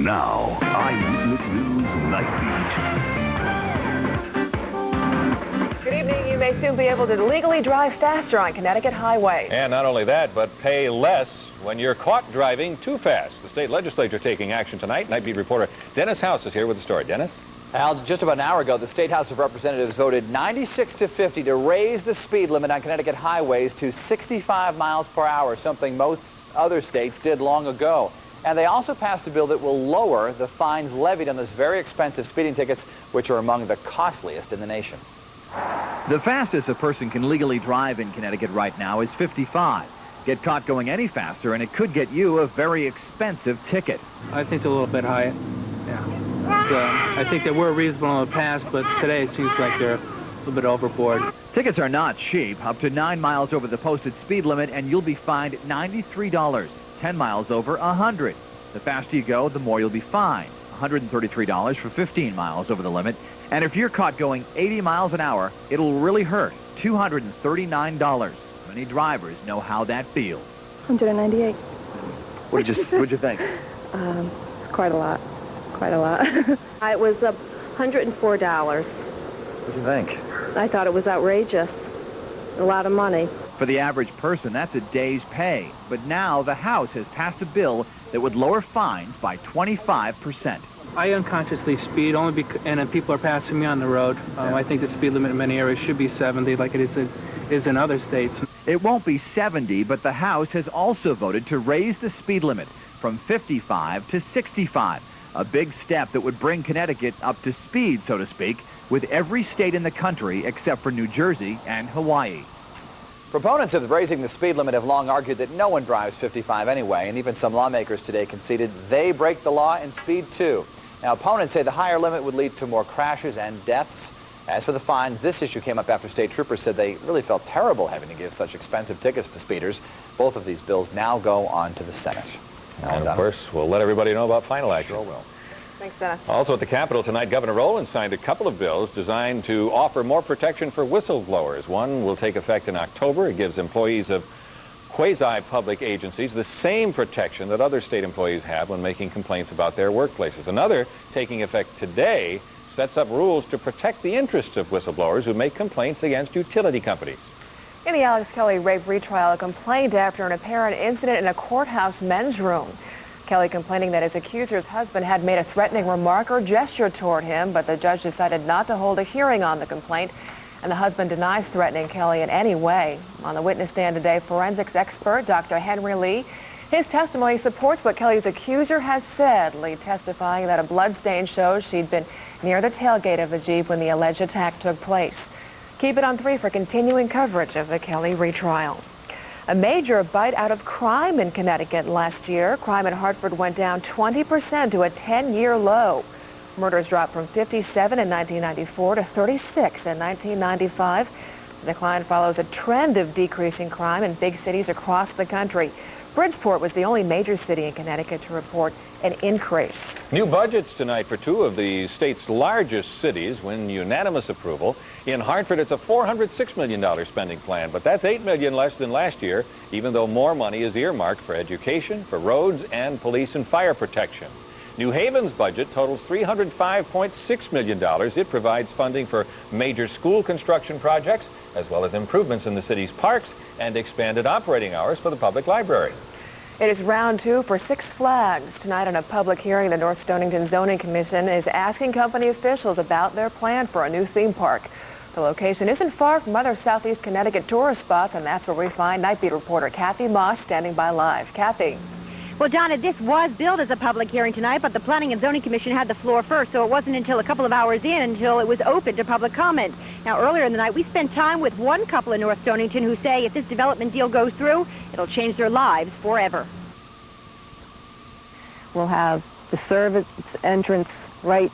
Now, Eyewitness News NightBEAT. Good evening. You may soon be able to legally drive faster on Connecticut highways. And not only that, but pay less when you're caught driving too fast. The state legislature taking action tonight. NightBEAT reporter Dennis House is here with the story. Dennis? Al, just about an hour ago, the State House of Representatives voted 96-50 to raise the speed limit on Connecticut highways to 65 miles per hour, something most other states did long ago. And they also passed a bill that will lower the fines levied on those very expensive speeding tickets, which are among the costliest in the nation. The fastest a person can legally drive in Connecticut right now is 55. Get caught going any faster, and it could get you a very expensive ticket. I think it's a little bit high. Yeah. I think they were reasonable in the past, but today it seems like they're a little bit overboard. Tickets are not cheap. Up to 9 miles over the posted speed limit, and you'll be fined $93. 10 miles over, $100. The faster you go, the more you'll be fined. $133 for 15 miles over the limit. And if you're caught going 80 miles an hour, it'll really hurt. $239. Many drivers know how that feels. 198. What'd you think? Quite a lot. Quite a lot. It was $104. What'd you think? I thought it was outrageous. A lot of money. For the average person, that's a day's pay. But now the House has passed a bill that would lower fines by 25%. I unconsciously speed only and people are passing me on the road. I think the speed limit in many areas should be 70 like it is in other states. It won't be 70, but the House has also voted to raise the speed limit from 55 to 65. A big step that would bring Connecticut up to speed, so to speak, with every state in the country except for New Jersey and Hawaii. Proponents of raising the speed limit have long argued that no one drives 55 anyway, and even some lawmakers today conceded they break the law and speed too. Now, opponents say the higher limit would lead to more crashes and deaths. As for the fines, this issue came up after state troopers said they really felt terrible having to give such expensive tickets to speeders. Both of these bills now go on to the Senate. And of course, we'll let everybody know about final action. Sure will. Thanks, Dennis. Also at the Capitol tonight, Governor Rowland signed a couple of bills designed to offer more protection for whistleblowers. One will take effect in October. It gives employees of quasi-public agencies the same protection that other state employees have when making complaints about their workplaces. Another, taking effect today, sets up rules to protect the interests of whistleblowers who make complaints against utility companies. In the Alex Kelly rape retrial, a complaint after an apparent incident in a courthouse men's room. Kelly complaining that his accuser's husband had made a threatening remark or gesture toward him, but the judge decided not to hold a hearing on the complaint, and the husband denies threatening Kelly in any way. On the witness stand today, forensics expert Dr. Henry Lee. His testimony supports what Kelly's accuser has said, Lee testifying that a bloodstain shows she'd been near the tailgate of the Jeep when the alleged attack took place. Keep it on 3 for continuing coverage of the Kelly retrial. A major bite out of crime in Connecticut last year. Crime in Hartford went down 20% to a 10-year low. Murders dropped from 57 in 1994 to 36 in 1995. The decline follows a trend of decreasing crime in big cities across the country. Bridgeport was the only major city in Connecticut to report an increase. New budgets tonight for 2 of the state's largest cities win unanimous approval. In Hartford, it's a $406 million spending plan, but that's $8 million less than last year, even though more money is earmarked for education, for roads, and police and fire protection. New Haven's budget totals $305.6 million. It provides funding for major school construction projects, as well as improvements in the city's parks and expanded operating hours for the public library. It is round 2 for Six Flags. Tonight in a public hearing, the North Stonington Zoning Commission is asking company officials about their plan for a new theme park. The location isn't far from other southeast Connecticut tourist spots, and that's where we find NightBEAT reporter Kathy Moss standing by live. Kathy. Well, Donna, this was billed as a public hearing tonight, but the Planning and Zoning Commission had the floor first, so it wasn't until a couple of hours in until it was open to public comment. Now, earlier in the night, we spent time with one couple in North Stonington who say if this development deal goes through, it'll change their lives forever. We'll have the service entrance right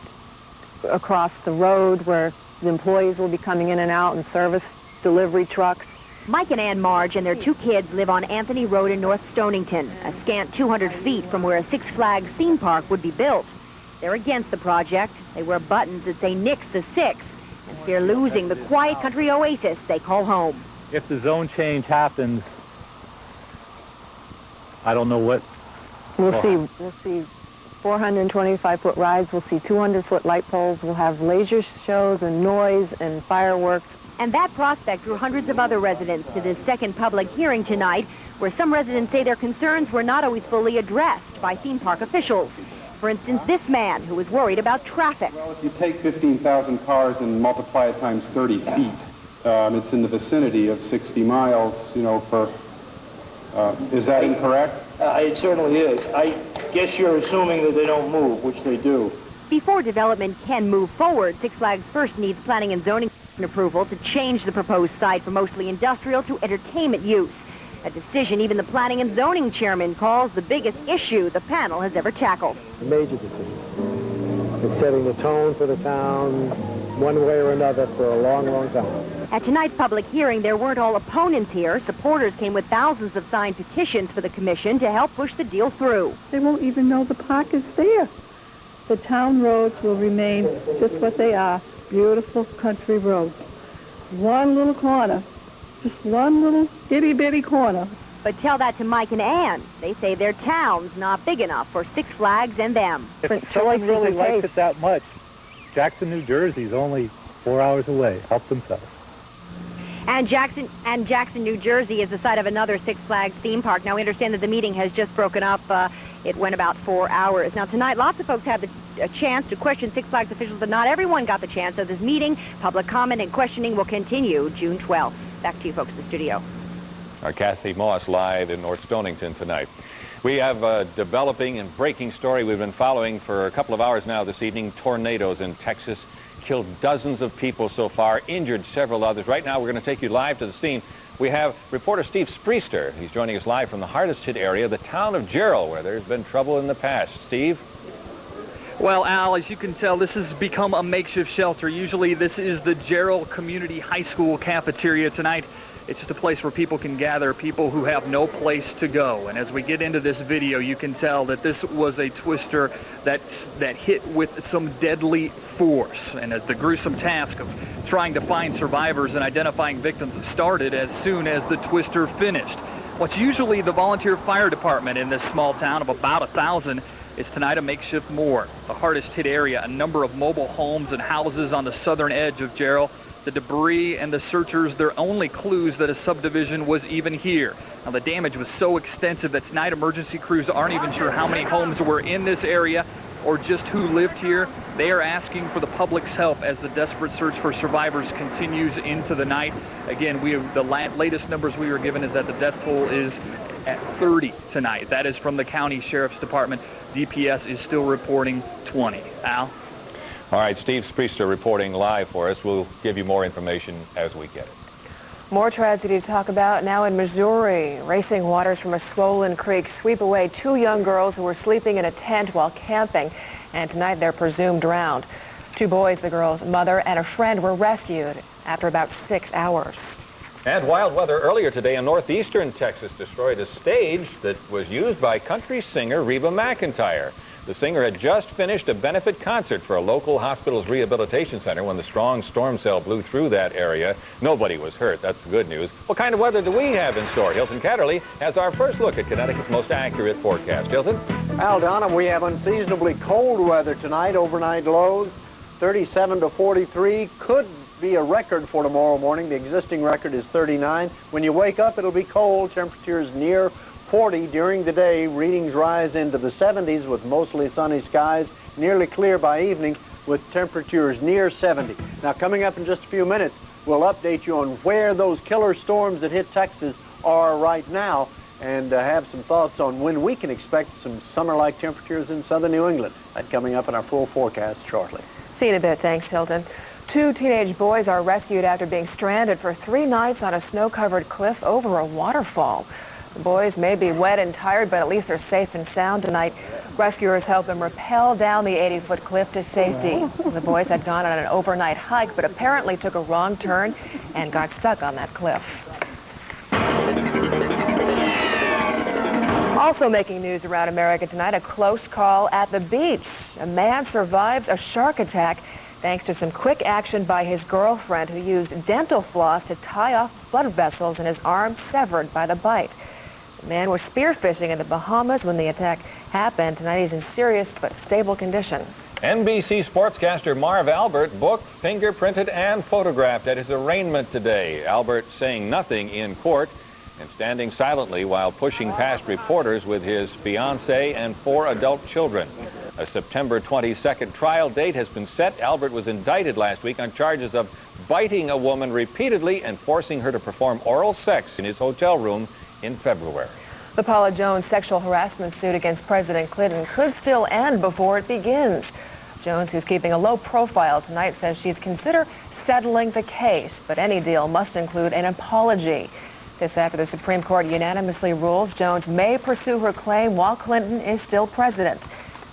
across the road where the employees will be coming in and out, and service delivery trucks. Mike and Ann Marge and their 2 kids live on Anthony Road in North Stonington, a scant 200 feet from where a Six Flags theme park would be built. They're against the project. They wear buttons that say Nix the Six and fear losing the quiet country oasis they call home. If the zone change happens, I don't know what. We'll see 425-foot rides. We'll see 200-foot light poles. We'll have laser shows and noise and fireworks. And that prospect drew hundreds of other residents to this second public hearing tonight, where some residents say their concerns were not always fully addressed by theme park officials. For instance, this man who was worried about traffic. Well, if you take 15,000 cars and multiply it times 30 feet, it's in the vicinity of 60 miles, is that incorrect? It certainly is. I guess you're assuming that they don't move, which they do. Before development can move forward, Six Flags first needs planning and zoning approval to change the proposed site from mostly industrial to entertainment use. A decision even the planning and zoning chairman calls the biggest issue the panel has ever tackled. A major decision. It's setting the tone for the town one way or another for a long, long time. At tonight's public hearing, there weren't all opponents here. Supporters came with thousands of signed petitions for the commission to help push the deal through. They won't even know the park is there. The town roads will remain just what they are, beautiful country roads. One little corner, just one little itty-bitty corner. But tell that to Mike and Ann. They say their town's not big enough for Six Flags and them. If someone really likes it that much, Jackson, New Jersey's only 4 hours away. Help themselves. And Jackson, New Jersey is the site of another Six Flags theme park. Now, we understand that the meeting has just broken up. It went about 4 hours. Now, tonight, lots of folks had a chance to question Six Flags officials, but not everyone got the chance. So this meeting, public comment, and questioning will continue June 12th. Back to you folks in the studio. Our Kathy Moss live in North Stonington tonight. We have a developing and breaking story we've been following for a couple of hours now this evening. Tornadoes in Texas killed dozens of people so far, injured several others. Right now, we're going to take you live to the scene. We have reporter Steve Spriester. He's joining us live from the hardest hit area, the town of Gerald, where there's been trouble in the past. Steve? Well, Al, as you can tell, this has become a makeshift shelter. Usually this is the Gerald Community High School cafeteria. Tonight, it's just a place where people can gather, people who have no place to go. And as we get into this video, you can tell that this was a twister that hit with some deadly force. And as the gruesome task of trying to find survivors and identifying victims started as soon as the twister finished. What's usually the volunteer fire department in this small town of about 1,000 is tonight a makeshift morgue. The hardest hit area, a number of mobile homes and houses on the southern edge of Gerald. The debris and the searchers, their only clues that a subdivision was even here. Now, the damage was so extensive that tonight emergency crews aren't even sure how many homes were in this area or just who lived here. They are asking for the public's help as the desperate search for survivors continues into the night. Again, the latest numbers we were given is that the death toll is at 30 tonight. That is from the county sheriff's department. DPS is still reporting 20. Al? All right, Steve Spriester reporting live for us. We'll give you more information as we get it. More tragedy to talk about now in Missouri. Racing waters from a swollen creek sweep away 2 young girls who were sleeping in a tent while camping, and tonight they're presumed drowned. 2 boys, the girls' mother and a friend, were rescued after about 6 hours. And wild weather earlier today in northeastern Texas destroyed a stage that was used by country singer Reba McEntire. The singer had just finished a benefit concert for a local hospital's rehabilitation center when the strong storm cell blew through that area. Nobody was hurt. That's the good news. What kind of weather do we have in store? Hilton Kaderli has our first look at Connecticut's most accurate forecast. Hilton? Well, Donna, we have unseasonably cold weather tonight. Overnight lows 37 to 43. Could be a record for tomorrow morning. The existing record is 39. When you wake up, it'll be cold. Temperatures near 40 during the day. Readings rise into the 70s with mostly sunny skies, nearly clear by evening with temperatures near 70. Now, coming up in just a few minutes, we'll update you on where those killer storms that hit Texas are right now and have some thoughts on when we can expect some summer-like temperatures in southern New England. That's coming up in our full forecast shortly. See you in a bit. Thanks, Hilton. 2 teenage boys are rescued after being stranded for 3 nights on a snow-covered cliff over a waterfall. The boys may be wet and tired, but at least they're safe and sound tonight. Rescuers helped them rappel down the 80-foot cliff to safety. The boys had gone on an overnight hike, but apparently took a wrong turn and got stuck on that cliff. Also making news around America tonight, a close call at the beach. A man survived a shark attack thanks to some quick action by his girlfriend, who used dental floss to tie off blood vessels in his arm severed by the bite. The man was spearfishing in the Bahamas when the attack happened. Tonight he's in serious but stable condition. NBC sportscaster Marv Albert booked, fingerprinted, and photographed at his arraignment today. Albert saying nothing in court and standing silently while pushing past reporters with his fiancée and 4 adult children. A September 22nd trial date has been set. Albert was indicted last week on charges of biting a woman repeatedly and forcing her to perform oral sex in his hotel room in February. The Paula Jones sexual harassment suit against President Clinton could still end before it begins. Jones, who's keeping a low profile tonight, says she's considered settling the case, but any deal must include an apology. This after the Supreme Court unanimously rules Jones may pursue her claim while Clinton is still president.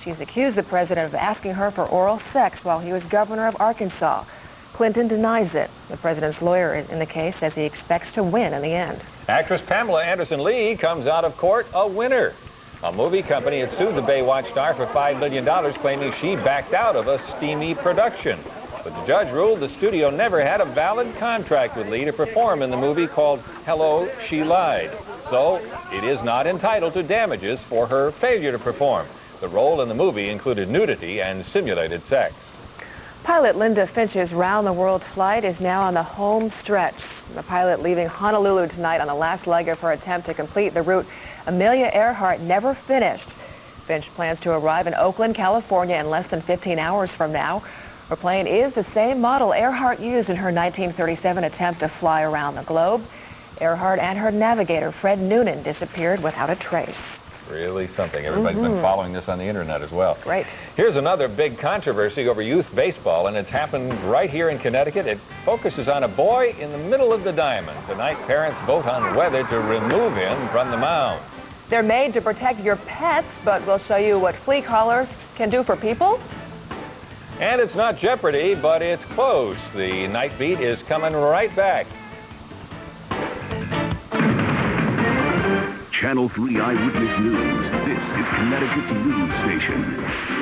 She's accused the president of asking her for oral sex while he was governor of Arkansas. Clinton denies it. The president's lawyer in the case says he expects to win in the end. Actress Pamela Anderson Lee comes out of court a winner. A movie company had sued the Baywatch star for $5 million, claiming she backed out of a steamy production. But the judge ruled the studio never had a valid contract with Lee to perform in the movie called Hello, She Lied. So it is not entitled to damages for her failure to perform. The role in the movie included nudity and simulated sex. Pilot Linda Finch's round-the-world flight is now on the home stretch. The pilot leaving Honolulu tonight on the last leg of her attempt to complete the route Amelia Earhart never finished. Finch plans to arrive in Oakland, California in less than 15 hours from now. Her plane is the same model Earhart used in her 1937 attempt to fly around the globe. Earhart and her navigator, Fred Noonan, disappeared without a trace. Really something. Everybody's been following this on the internet as well. Right. Here's another big controversy over youth baseball, and it's happened right here in Connecticut. It focuses on a boy in the middle of the diamond. Tonight, parents vote on whether to remove him from the mound. They're made to protect your pets, but we'll show you what flea collars can do for people. And it's not Jeopardy, but it's close. The Night Beat is coming right back. Channel 3 Eyewitness News. This is Connecticut's news station.